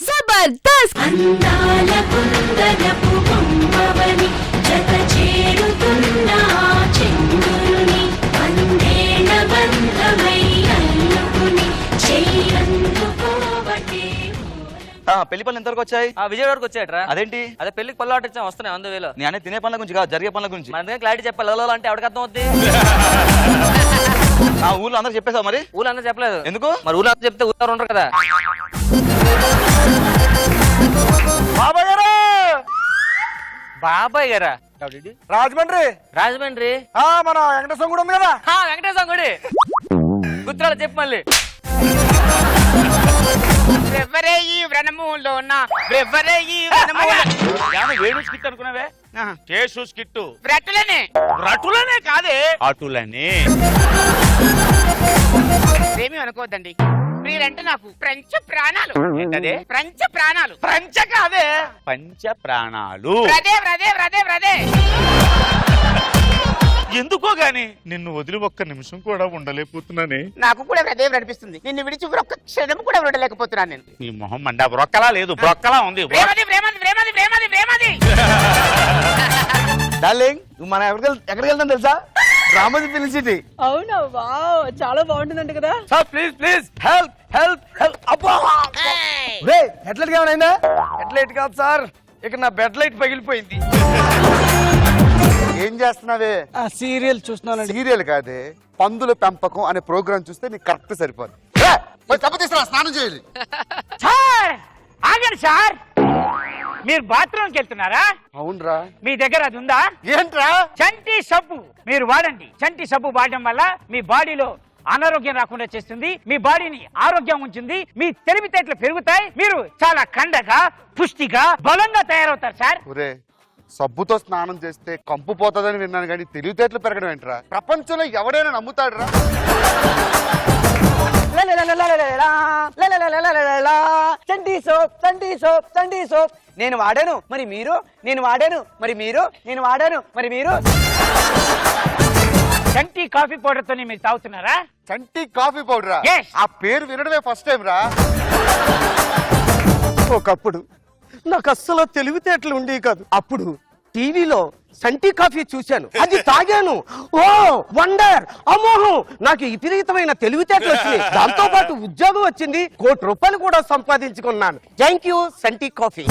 జబర్దస్త్ అందాల కుందనపు బొమ్మవని జత చేరుతున్న చంద్రుని వందేళ్ల బంధమై అల్లుకుని చెయ్యందుకోవటే. పెళ్లి పనులు ఎంతవరకు వచ్చాయి? విజయవాడ వరకు వచ్చాయట్రా. అదేంటి? అదే పెళ్లికి పళ్ళు ఆట ఇచ్చాం, వస్తున్నాయి 100,000. నేను అనే తినే పనుల గురించి కాదు, జరిగే పనుల గురించి. మన దగ్గర క్లారిటీ చెప్పాలి. లవ్ అంటే ఎవరికి అర్థం అవుద్ది? ఆ ఊళ్ళో అందరూ చెప్పేసావు మరి? ఊళ్ళో అందరూ చెప్పలేదు. ఎందుకు? మరి ఊళ్ళో అందరూ చెప్తే ఊళ్ళో ఉండరు కదా. బాబాయ్ గారా? రాజమండ్రి. రాజమండ్రి మన వెంకటేశ్వర గుడి ఉంది కదా. వెంకటేశ్వర గుడి. గుర్తురాలు చెప్పు మళ్ళీ. వేణు స్కిట్ అనుకున్నావే? చేసు స్కిట్ రటులనే కాదే, అటులనే. ఏమీ అనుకోవద్దండి. మీరంటే నాకు పంచ ప్రాణాలు. ఏంటదే? పంచ ప్రాణాలు. పంచ కాదే, పంచ ప్రాణాలు. ఎందుకో గాని నిన్ను వదిలి ఒక్క నిమిషం కూడా ఉండలేకపోతున్నానే. నాకు కూడా హృదయం నడిపిస్తుంది. నిన్ను విడిచి ఒక్క క్షణం కూడా ఉండలేకపోతున్నాను నేను. నీ మొహం మండా బ్రొక్కలా లేదు, బ్రొక్కలా ఉంది. డార్లింగ్, మనం ఎక్కడికి వెళ్తాం తెలుసా? Ramoji film city. అవునా? వావ్, చాలా బాగుంటుందంట కదా. Sir please please help help help. అబ్బా రే, హెడ్లైట్ ఏమైనా? హెడ్లైట్ కాదు సార్, ఇక్కడ నా బెడ్ లైట్ పగిలిపోయింది. ఏం చేస్తున్నావే? సీరియల్ చూస్తున్నాను. సీరియల్ కాదే, పందుల పెంపకం అనే ప్రోగ్రామ్ చూస్తే నీకు కరెక్ట్ సరిపోదు. తప్పతీసరా, స్నానం చేయాలి. సార్ ఆగండి సార్, మీరు బాత్రూమ్కి వెళ్తున్నారా? అవునరా. మీ దగ్గర అది ఉందా? ఏంట్రా? చంటి సబ్బు మీరు వాడండి. చంటి సబ్బు వాడడం వల్ల మీ బాడీలో అనారోగ్యం రాకుండా చేస్తుంది, మీ బాడీని ఆరోగ్యం ఉంచుతుంది, మీ తెలివితేటలు పెరుగుతాయి, మీరు చాలా కండగా పుష్టిగా బలంగా తయారవుతారు సార్. ఒరే, సబ్బుతో స్నానం చేస్తే కంపు పోతుందని విన్నాను కానీ తెలివితేటలు పెరగడం ఏంట్రా? ప్రపంచంలో ఎవడైనా నమ్ముతాడురా? చంటి సోప్, చంటి సోప్, చంటి సోప్. నేను వాడాను మరి మీరు, నేను వాడాను మరి మీరు, నేను వాడాను మరి మీరు. చంటి కాఫీ పౌడర్ తోని మీరు తాగుతున్నారా? చంటి కాఫీ పౌడరా? Yes. ఆ పేరు వినడమే ఫస్ట్ టైం రా. ఒకప్పుడు నాకు అస్సలు తెలివితేటలు ఉండేవి కాదు. అప్పుడు టీవీలో సంటి కాఫీ చూశాను, అది తాగాను. ఓ వండర్, అమోహం, నాకు విపరీతమైన తెలివితేటలు వచ్చినాయి. దాంతో పాటు ఉద్యోగం వచ్చింది, ₹1 కోటి కూడా సంపాదించుకున్నాను. థ్యాంక్ యూ సంటి కాఫీ.